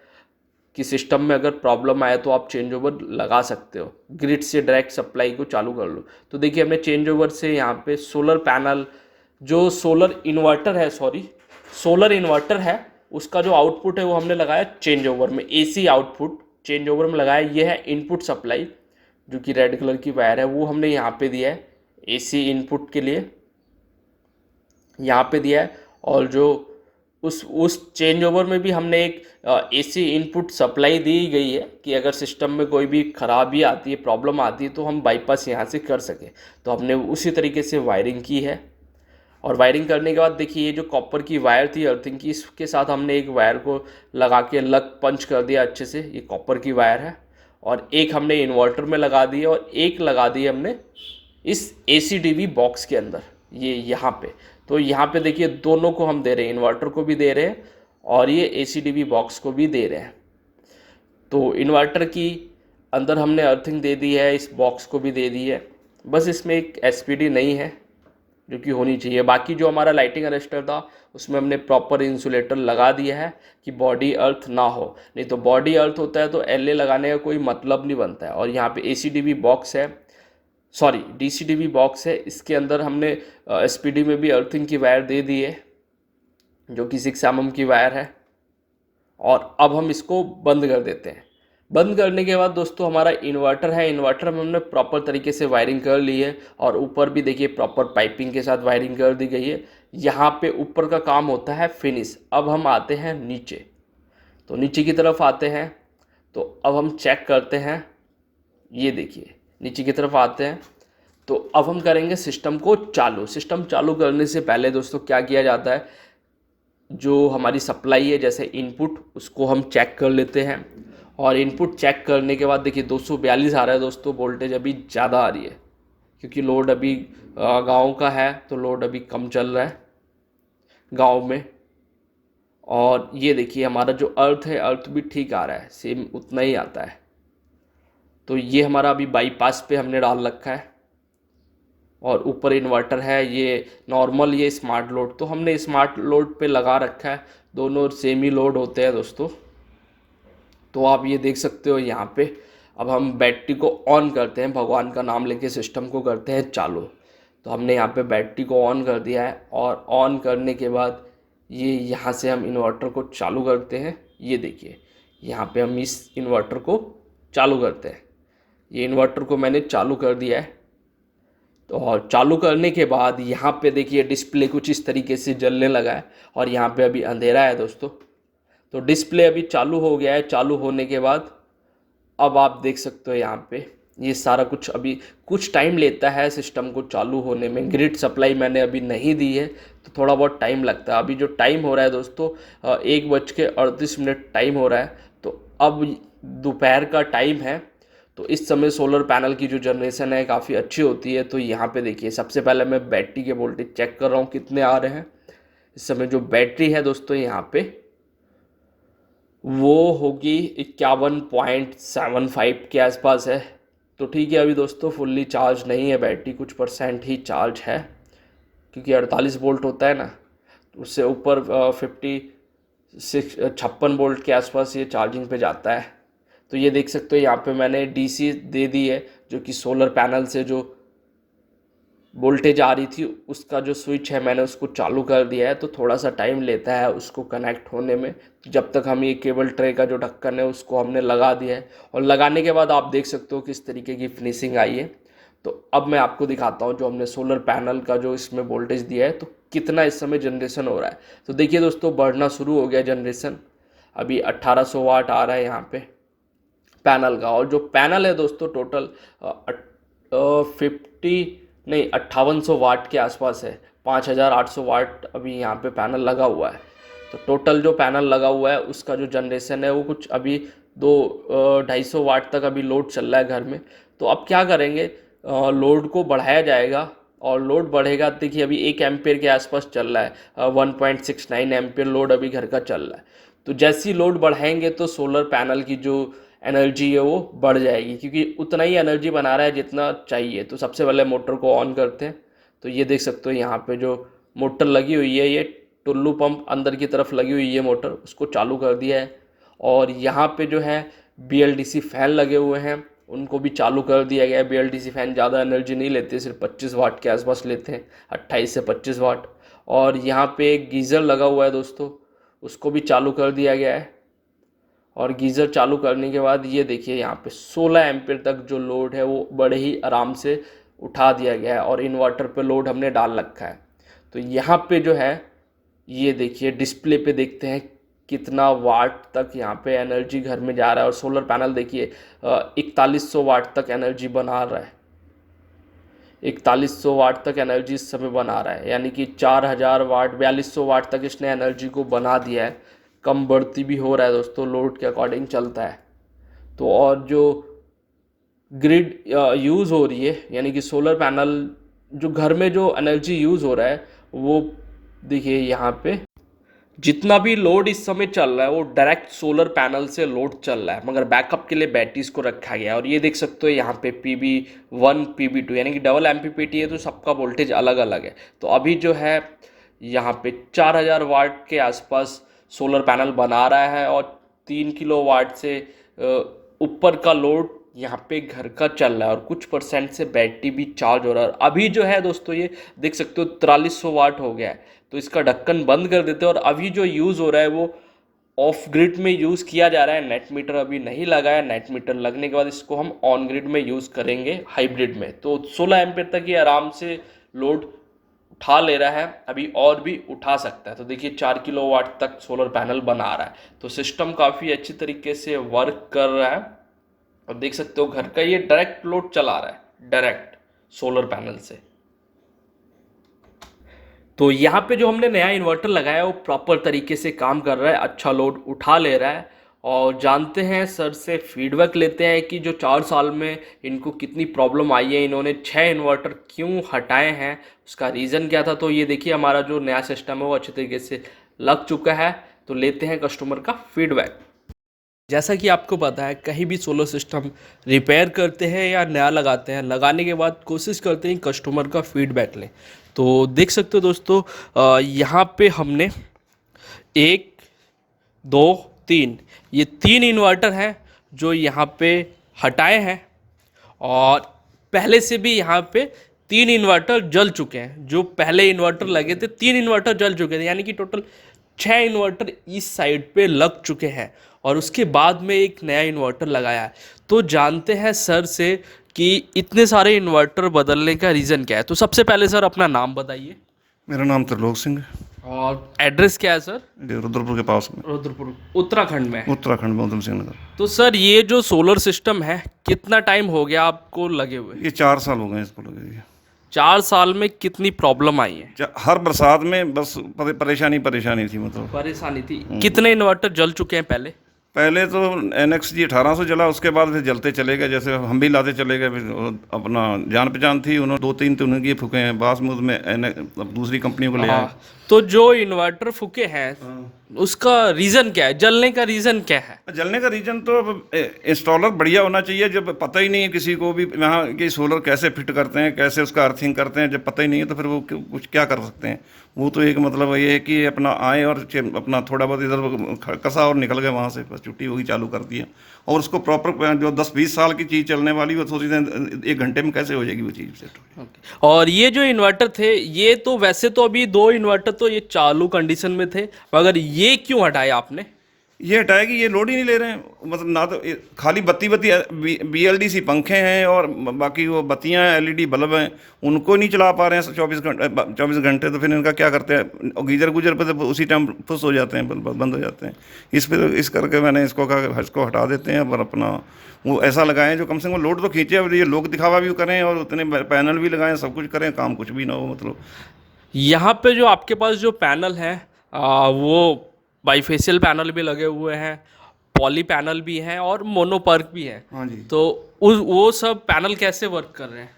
कि सिस्टम में अगर प्रॉब्लम आए तो आप चेंज ओवर लगा सकते हो, ग्रिड से डायरेक्ट सप्लाई को चालू कर लो। तो देखिए हमने चेंज ओवर से यहाँ पे सोलर पैनल, जो सोलर इन्वर्टर है उसका जो आउटपुट है वो हमने लगाया चेंज ओवर में, AC आउटपुट चेंज ओवर में लगाया। ये है इनपुट सप्लाई, जो कि रेड कलर की वायर है, वो हमने यहाँ पे दिया है AC इनपुट के लिए, यहाँ पे दिया है। और जो उस चेंज ओवर में भी हमने एक AC इनपुट सप्लाई दी गई है, कि अगर सिस्टम में कोई भी खराबी आती है, प्रॉब्लम आती है, तो हम बाईपास यहाँ से कर सकें। तो हमने उसी तरीके से वायरिंग की है। और वायरिंग करने के बाद देखिए ये जो कॉपर की वायर थी अर्थिंग की, इसके साथ हमने एक वायर को लगा के अलग पंच कर दिया अच्छे से। ये कॉपर की वायर है और एक हमने इन्वर्टर में लगा दी और एक लगा दी हमने इस ACDV बॉक्स के अंदर, ये यहाँ पे। तो यहाँ पे देखिए दोनों को हम दे रहे हैं, इन्वर्टर को भी दे रहे हैं और ये ACDV बॉक्स को भी दे रहे हैं। तो इन्वर्टर की अंदर हमने अर्थिंग दे दी है, इस बॉक्स को भी दे दी है। बस इसमें एक SPD नहीं है जो कि होनी चाहिए। बाकी जो हमारा लाइटिंग अरेस्टर था उसमें हमने प्रॉपर इंसुलेटर लगा दिया है कि बॉडी अर्थ ना हो, नहीं तो बॉडी अर्थ होता है तो LA लगाने का कोई मतलब नहीं बनता है। और यहाँ पे ACDV बॉक्स है, सॉरी DCDV बॉक्स है, इसके अंदर हमने SPD में भी अर्थिंग की वायर दे दी है जो कि 6 mm की वायर है। और अब हम इसको बंद कर देते हैं। बंद करने के बाद दोस्तों हमारा इन्वर्टर है, इन्वर्टर में हमने प्रॉपर तरीके से वायरिंग कर ली है और ऊपर भी देखिए प्रॉपर पाइपिंग के साथ वायरिंग कर दी गई है। यहाँ पे ऊपर का काम होता है फिनिश। अब हम आते हैं नीचे, तो नीचे की तरफ आते हैं। तो अब हम चेक करते हैं, ये देखिए नीचे की तरफ आते हैं। तो अब हम करेंगे सिस्टम को चालू। सिस्टम चालू करने से पहले दोस्तों क्या किया जाता है, जो हमारी सप्लाई है जैसे इनपुट, उसको हम चेक कर लेते हैं। और इनपुट चेक करने के बाद देखिए 242 आ रहा है दोस्तों, वोल्टेज अभी ज़्यादा आ रही है क्योंकि लोड अभी गांव का है, तो लोड अभी कम चल रहा है गांव में। और ये देखिए हमारा जो अर्थ है, अर्थ भी ठीक आ रहा है, सेम उतना ही आता है। तो ये हमारा अभी बाईपास पे हमने डाल रखा है और ऊपर इन्वर्टर है। ये नॉर्मल, ये स्मार्ट लोड, तो हमने स्मार्ट लोड पे लगा रखा है। दोनों सेम ही लोड होते हैं दोस्तों। तो आप ये देख सकते हो यहाँ पे। अब हम बैटरी को ऑन करते हैं, भगवान का नाम लेके सिस्टम को करते हैं चालू। तो हमने यहाँ पे बैटरी को ऑन कर दिया है और ऑन करने के बाद ये यहाँ से हम इन्वर्टर को चालू करते हैं। ये देखिए यहाँ पे हम इस इन्वर्टर को चालू करते हैं। ये इन्वर्टर को मैंने चालू कर दिया है। तो और चालू करने के बाद यहाँ पे देखिए डिस्प्ले कुछ इस तरीके से जलने लगा है और यहाँ पे अभी अंधेरा है दोस्तों। तो डिस्प्ले अभी चालू हो गया है। चालू होने के बाद अब आप देख सकते हो यहाँ पे ये सारा कुछ अभी कुछ टाइम लेता है सिस्टम को चालू होने में। ग्रिड सप्लाई मैंने अभी नहीं दी है तो थोड़ा बहुत टाइम लगता है। अभी जो टाइम हो रहा है दोस्तों 1:38 टाइम हो रहा है। तो अब दोपहर का टाइम है, तो इस समय सोलर पैनल की जो जनरेशन है काफ़ी अच्छी होती है। तो यहाँ पे देखिए सबसे पहले मैं बैटरी के वोल्टेज चेक कर रहा हूँ कितने आ रहे हैं। इस समय जो बैटरी है दोस्तों यहाँ पे वो होगी 51.75 के आसपास है। तो ठीक है, अभी दोस्तों फुल्ली चार्ज नहीं है बैटरी, कुछ % ही चार्ज है क्योंकि 48 वोल्ट होता है ना, तो उससे ऊपर 56 वोल्ट के आसपास ये चार्जिंग पे जाता है। तो ये देख सकते हो यहाँ पे मैंने DC दे दी है जो कि सोलर पैनल से जो वोल्टेज आ रही थी उसका जो स्विच है मैंने उसको चालू कर दिया है। तो थोड़ा सा टाइम लेता है उसको कनेक्ट होने में। जब तक हम ये केबल ट्रे का जो ढक्कन है उसको हमने लगा दिया है और लगाने के बाद आप देख सकते हो किस तरीके की फिनिशिंग आई है। तो अब मैं आपको दिखाता हूँ जो हमने सोलर पैनल का जो इसमें वोल्टेज दिया है तो कितना इस समय जनरेशन हो रहा है। तो देखिए दोस्तों बढ़ना शुरू हो गया जनरेशन। अभी 1800 वाट आ रहा है यहाँ पे पैनल का। और जो पैनल है दोस्तों टोटल 5800 वाट के आसपास है। 5800 वाट अभी यहाँ पे पैनल लगा हुआ है। तो टोटल जो पैनल लगा हुआ है उसका जो जनरेशन है वो कुछ अभी 250 वाट तक अभी लोड चल रहा है घर में। तो अब क्या करेंगे, लोड को बढ़ाया जाएगा और लोड बढ़ेगा। देखिए अभी 1 एम्पेयर के आसपास चल रहा है, 1.69 एम्पेयर लोड अभी घर का चल रहा है। तो जैसी लोड बढ़ाएंगे तो सोलर पैनल की जो एनर्जी है वो बढ़ जाएगी क्योंकि उतना ही एनर्जी बना रहा है जितना चाहिए। तो सबसे पहले मोटर को ऑन करते हैं। तो ये देख सकते हो यहाँ पे जो मोटर लगी हुई है, ये टुल्लू पंप अंदर की तरफ लगी हुई है मोटर, उसको चालू कर दिया है। और यहाँ पे जो है BLDC फैन लगे हुए हैं उनको भी चालू कर दिया गया है। BLDC फैन ज़्यादा एनर्जी नहीं लेते, सिर्फ 25 वाट के आसपास लेते हैं, 28 से 25 वाट। और यहाँ पे एक गीज़र लगा हुआ है दोस्तों, उसको भी चालू कर दिया गया है। और गीज़र चालू करने के बाद ये देखिए यहाँ पे 16 एम्पीयर तक जो लोड है वो बड़े ही आराम से उठा दिया गया है और इन्वर्टर पे लोड हमने डाल रखा है। तो यहाँ पे जो है ये देखिए डिस्प्ले पे देखते हैं कितना वाट तक यहाँ पे एनर्जी घर में जा रहा है। और सोलर पैनल देखिए 4100 वाट तक एनर्जी बना रहा है। 4100 वाट तक एनर्जी इस समय बना रहा है, यानी कि 4000 वाट 4200 वाट तक इसने एनर्जी को बना दिया है। कम बढ़ती भी हो रहा है दोस्तों, लोड के अकॉर्डिंग चलता है। तो और जो ग्रिड यूज़ हो रही है, यानी कि सोलर पैनल जो घर में जो एनर्जी यूज़ हो रहा है वो देखिए यहाँ पे जितना भी लोड इस समय चल रहा है वो डायरेक्ट सोलर पैनल से लोड चल रहा है, मगर बैकअप के लिए बैटरीज को रखा गया है। और ये देख सकते हो यहाँ पे PB1 PB2 यानी कि डबल MPPT है, तो सबका वोल्टेज अलग अलग है। तो अभी जो है यहाँ पे 4000 वाट के आसपास सोलर पैनल बना रहा है और 3 किलोवाट से ऊपर का लोड यहाँ पे घर का चल रहा है और कुछ परसेंट से बैटरी भी चार्ज हो रहा है। अभी जो है दोस्तों ये देख सकते हो 4300 वाट हो गया है, तो इसका ढक्कन बंद कर देते हैं। और अभी जो यूज़ हो रहा है वो ऑफ ग्रिड में यूज़ किया जा रहा है, नेट मीटर अभी नहीं लगा है। नेट मीटर लगने के बाद इसको हम ऑन ग्रिड में यूज़ करेंगे हाइब्रिड में। तो 16 एम्पीयर तक ये आराम से लोड उठा ले रहा है, अभी और भी उठा सकता है। तो देखिए 4 किलोवाट तक सोलर पैनल बना रहा है, तो सिस्टम काफ़ी अच्छी तरीके से वर्क कर रहा है। और देख सकते हो घर का ये डायरेक्ट लोड चला रहा है, डायरेक्ट सोलर पैनल से। तो यहाँ पे जो हमने नया इन्वर्टर लगाया है वो प्रॉपर तरीके से काम कर रहा है, अच्छा लोड उठा ले रहा है। और जानते हैं सर से फीडबैक लेते हैं कि जो 4 साल में इनको कितनी प्रॉब्लम आई है, इन्होंने 6 इन्वर्टर क्यों हटाए हैं, उसका रीज़न क्या था। तो ये देखिए हमारा जो नया सिस्टम है वो अच्छे तरीके से लग चुका है। तो लेते हैं कस्टमर का फीडबैक। जैसा कि आपको पता है कहीं भी सोलर सिस्टम रिपेयर करते हैं या नया लगाते हैं, लगाने के बाद कोशिश करते हैं कस्टमर का फीडबैक लें। तो देख सकते हो दोस्तों यहाँ पे हमने 1 2 3 ये 3 इन्वर्टर हैं जो यहाँ पे हटाए हैं। और पहले से भी यहाँ पे 3 इन्वर्टर जल चुके हैं। जो पहले इन्वर्टर लगे थे 3 इन्वर्टर जल चुके थे, यानी कि टोटल 6 इन्वर्टर इस साइड पे लग चुके हैं। और उसके बाद में एक नया इन्वर्टर लगाया है। तो जानते हैं सर से कि इतने सारे इन्वर्टर बदलने का रीज़न क्या है। तो सबसे पहले सर अपना नाम बताइए। मेरा नाम त्रिलोक सिंह है। और एड्रेस क्या है सर? ये रुद्रपुर के पास में, रुद्रपुर उत्तराखंड में। उत्तराखंड में, उधम सिंह नगर। तो सर ये जो सोलर सिस्टम है कितना टाइम हो गया आपको लगे हुए? ये 4 साल हो गए इसको लगे हुए। 4 साल में कितनी प्रॉब्लम आई है? हर बरसात में बस परेशानी थी, मतलब परेशानी थी। कितने इन्वर्टर जल चुके हैं पहले? पहले तो NXG 1800 चला, उसके बाद फिर जलते चले गए, जैसे हम भी लाते चले गए। फिर अपना जान पहचान थी, उन्होंने 2-3 तो उनकी फूके हैं, बासमूद में दूसरी कंपनियों को ले आए। तो जो इन्वर्टर फूके हैं उसका रीज़न क्या है, जलने का रीज़न क्या है? जलने का रीज़न तो इंस्टॉलर बढ़िया होना चाहिए। जब पता ही नहीं है किसी को भी यहाँ कि सोलर कैसे फिट करते हैं, कैसे उसका अर्थिंग करते हैं, जब पता ही नहीं है तो फिर वो कुछ क्या कर सकते हैं। वो तो एक मतलब ये है कि अपना आए और अपना थोड़ा बहुत इधर कसा और निकल गए वहाँ से, बस छुट्टी होगी, चालू कर दिया। और उसको प्रॉपर जो 10-20 साल की चीज़ चलने वाली वो सोचते हैं 1 घंटे में कैसे हो जाएगी वो चीज़ सेट। और ये जो इन्वर्टर थे ये तो वैसे तो अभी 2 इन्वर्टर तो ये चालू कंडीशन में थे, मगर ये क्यों हटाए आपने? ये हटाया कि ये लोड ही नहीं ले रहे हैं, मतलब ना तो खाली बत्ती BLDC पंखे हैं और बाकी वो बत्तियां LED बल्ब हैं, उनको नहीं चला पा रहे हैं 24 घंटे। तो फिर इनका क्या करते हैं, गीजर गुजर पे तो उसी टाइम फुस हो जाते हैं, बंद हो जाते हैं। इस करके मैंने इसको कहा इसको हटा देते हैं और अपना वो ऐसा लगाएं जो कम से कम लोड तो खींचे, और ये लोग दिखावा भी करें और उतने पैनल भी लगाएं, सब कुछ करें, काम कुछ भी ना हो। मतलब यहाँ पे जो आपके पास जो पैनल है वो बाईफेशियल पैनल भी लगे हुए हैं, पॉली पैनल भी हैं और मोनोपर्क भी है। हाँ जी। तो वो सब पैनल कैसे वर्क कर रहे हैं?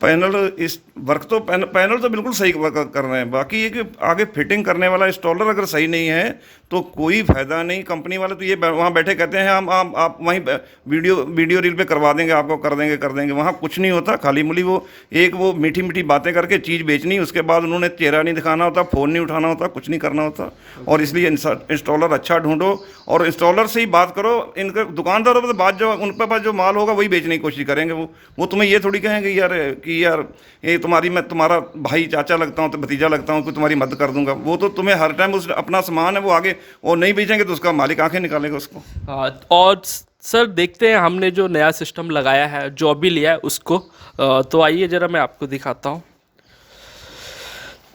पैनल इस वर्क तो पैनल तो बिल्कुल सही वर्क कर रहे हैं। बाकी ये कि आगे फिटिंग करने वाला इंस्टॉलर अगर सही नहीं है तो कोई फ़ायदा नहीं। कंपनी वाले तो ये वहाँ बैठे कहते हैं हम आप वहीं वीडियो रील पे करवा देंगे, आपको कर देंगे। वहाँ कुछ नहीं होता, खाली मुली वो मीठी बातें करके चीज़ बेचनी, उसके बाद उन्होंने चेहरा नहीं दिखाना होता, फ़ोन नहीं उठाना होता, कुछ नहीं करना होता। और इसलिए इंस्टॉलर अच्छा ढूंढो और इंस्टॉलर से ही बात करो। इनके दुकानदारों पर बात जो उन पर पास जो माल होगा वही बेचने की कोशिश करेंगे। वो तुम्हें ये थोड़ी कहेंगे यार ये मैं तुम्हारा भाई चाचा लगता हूँ, तो भतीजा लगता हूँ, कि तुम्हारी मदद कर दूंगा। वो तो तुम्हें हर टाइम उस अपना सामान है वो आगे और नहीं बेचेंगे तो उसका मालिक आंखें निकालेगा उसको। और सर देखते हैं हमने जो नया सिस्टम लगाया है, जो अभी लिया है उसको, तो आइए ज़रा मैं आपको दिखाता हूँ।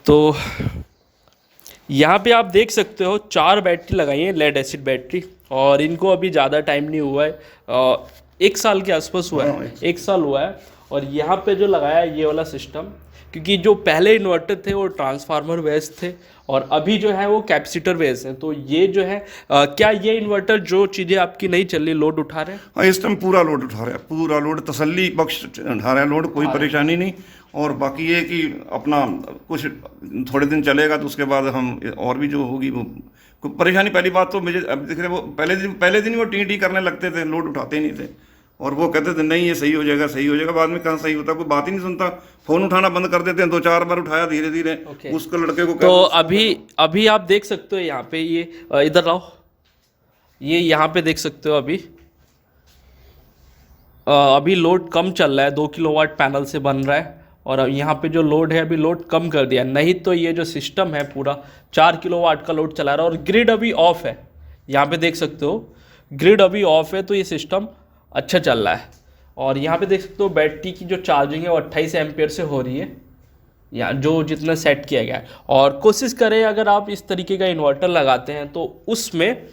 तो यहाँ पे आप देख सकते हो 4 बैटरी लगाई है, लेड एसिड बैटरी, और इनको अभी ज़्यादा टाइम नहीं हुआ है, 1 साल के आसपास हुआ है, 1 साल हुआ है। और यहाँ पे जो लगाया है ये वाला सिस्टम, क्योंकि जो पहले इन्वर्टर थे वो ट्रांसफार्मर बेस्ड थे और अभी जो है वो कैपेसिटर बेस्ड हैं। तो ये जो है क्या ये इन्वर्टर जो चीज़ें आपकी नहीं चल रही लोड उठा रहे हैं? हाँ, इस टाइम पूरा लोड उठा रहा है, पूरा लोड तसल्ली बख्श उठा रहा है लोड, कोई परेशानी नहीं। और बाकी ये कि अपना कुछ थोड़े दिन चलेगा तो उसके बाद हम और भी जो होगी वो कोई परेशानी। पहली बात तो मुझे अब दिख रहे वो पहले दिन वो टी करने लगते थे, लोड उठाते ही नहीं थे और वो कहते थे नहीं ये सही हो जाएगा सही हो जाएगा। बाद में कहाँ सही होता, कोई बात ही नहीं सुनता, फ़ोन उठाना बंद कर देते हैं। 2-4 बार उठाया धीरे धीरे उसको लड़के को। तो अभी आप देख सकते हो यहाँ पे ये इधर आओ, ये यहाँ पे देख सकते हो अभी लोड कम चल रहा है, 2 किलोवाट पैनल से बन रहा है और यहाँ पे जो लोड है अभी लोड कम कर दिया, नहीं तो ये जो सिस्टम है पूरा 4 किलोवाट का लोड चला रहा है और ग्रिड अभी ऑफ है। यहाँ पे देख सकते हो ग्रिड अभी ऑफ है तो ये सिस्टम अच्छा चल रहा है। और यहाँ पे देख सकते हो बैटरी की जो चार्जिंग है वो 28 एम्पियर से हो रही है, या जो जितना सेट किया गया है। और कोशिश करें अगर आप इस तरीके का इन्वर्टर लगाते हैं तो उसमें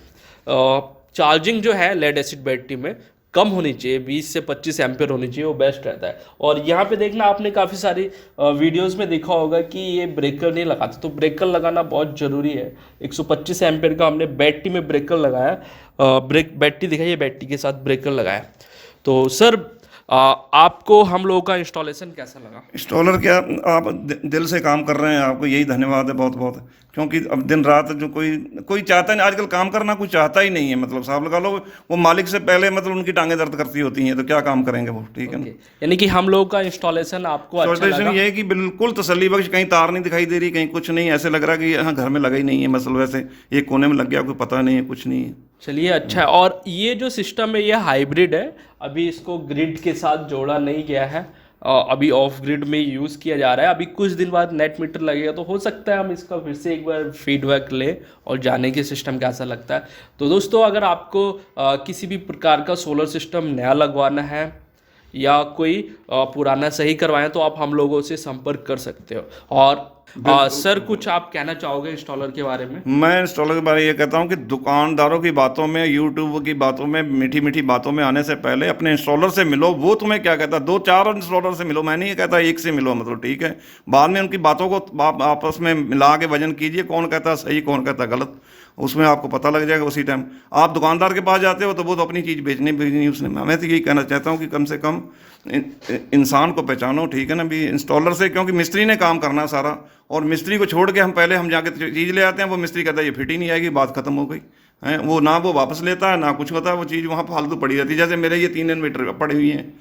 चार्जिंग जो है लेड एसिड बैटरी में कम होनी चाहिए, 20 से 25 एम्पियर होनी चाहिए, वो बेस्ट रहता है। और यहाँ पे देखना आपने काफ़ी सारी वीडियोस में देखा होगा कि ये ब्रेकर नहीं लगाते, तो ब्रेकर लगाना बहुत ज़रूरी है। 125 एम्पियर का हमने बैटरी में ब्रेकर लगाया, बैटरी दिखाइए, बैटरी के साथ ब्रेकर लगाया। तो सर आपको हम लोगों का इंस्टॉलेशन कैसा लगा? इंस्टॉलर क्या, आप दिल से काम कर रहे हैं, आपको यही धन्यवाद है बहुत बहुत। क्योंकि अब दिन रात जो कोई चाहता नहीं आजकल काम करना, कोई चाहता ही नहीं है। मतलब साहब लगा लो वो मालिक से पहले मतलब उनकी टांगें दर्द करती होती हैं, तो क्या काम करेंगे वो, ठीक है ना। यानी कि हम लोगों का इंस्टॉलेशन आपको अच्छा लगा? ये है कि बिल्कुल तसल्ली बख्श, कहीं तार नहीं दिखाई दे रही, कहीं कुछ नहीं, ऐसे लग रहा कि यहाँ घर में लगा ही नहीं है। मतलब वैसे एक कोने में लग गया, कोई पता नहीं है, कुछ नहीं है। चलिए अच्छा है। और ये जो सिस्टम है ये हाइब्रिड है, अभी इसको ग्रिड के साथ जोड़ा नहीं गया है, अभी ऑफ ग्रिड में यूज़ किया जा रहा है। अभी कुछ दिन बाद नेट मीटर लगेगा तो हो सकता है हम इसका फिर से एक बार फीडबैक लें और जाने के सिस्टम कैसा लगता है। तो दोस्तों अगर आपको किसी भी प्रकार का सोलर सिस्टम नया लगवाना है या कोई पुराना सही करवाएं तो आप हम लोगों से संपर्क कर सकते हो। और सर कुछ आप कहना चाहोगे इंस्टॉलर के बारे में? मैं इंस्टॉलर के बारे में ये कहता हूँ कि दुकानदारों की बातों में, यूट्यूब की बातों में, मीठी मीठी बातों में आने से पहले अपने इंस्टॉलर से मिलो। वो तुम्हें क्या कहता है, 2-4 इंस्टॉलर से मिलो, मैं नहीं ये कहता एक से मिलो, मतलब ठीक है। बाद में उनकी बातों को आपस में मिला के वजन कीजिए, कौन कहता है सही कौन कहता है गलत, उसमें आपको पता लग जाएगा उसी टाइम। आप दुकानदार के पास जाते हो तो वो तो अपनी चीज़ भेजनी उसने। मैं तो यही कहना चाहता हूँ कि कम से कम इंसान को पहचानो, ठीक है ना भी, इंस्टॉलर से। क्योंकि मिस्त्री ने काम करना सारा, और मिस्त्री को छोड़ के हम जाके चीज़ ले आते हैं, वो मिस्त्री कहता है ये फिट ही नहीं आएगी, बात खत्म हो गई है। वो ना वो वापस लेता है ना कुछ होता है, वो चीज़ वहाँ फालतू पड़ी रहती है। जैसे मेरे ये 3 इन्वर्टर पड़ी हुई हैं।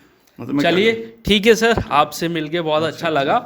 चलिए ठीक है सर, आपसे मिलके बहुत अच्छा लगा।